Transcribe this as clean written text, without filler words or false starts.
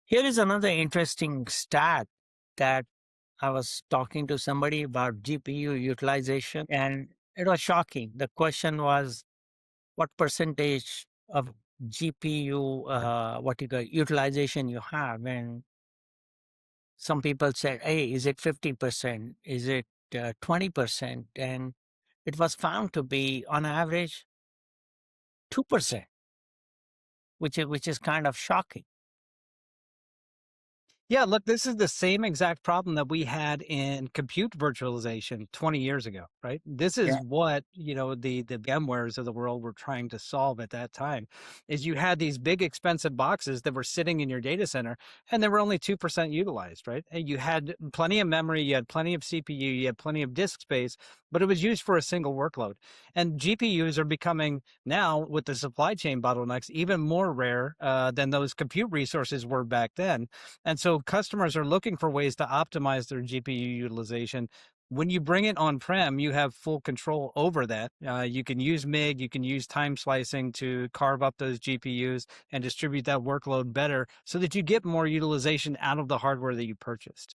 Here is another interesting stat that I was talking to somebody about GPU utilization, and it was shocking. The question was, what percentage of GPU, what you call utilization you have? And some people said, hey, is it 50%? Is it 20%? And it was found to be on average 2%, which is kind of shocking. Yeah, look, this is the same exact problem that we had in compute virtualization 20 years ago, right? This is Yeah. what, the VMwares of the world were trying to solve at that time, is you had these big expensive boxes that were sitting in your data center and they were only 2% utilized, right? And you had plenty of memory, you had plenty of CPU, you had plenty of disk space, but it was used for a single workload. And GPUs are becoming now, with the supply chain bottlenecks, even more rare than those compute resources were back then. And so customers are looking for ways to optimize their GPU utilization. When you bring it on-prem, you have full control over that. You can use MIG, you can use time slicing to carve up those GPUs and distribute that workload better so that you get more utilization out of the hardware that you purchased.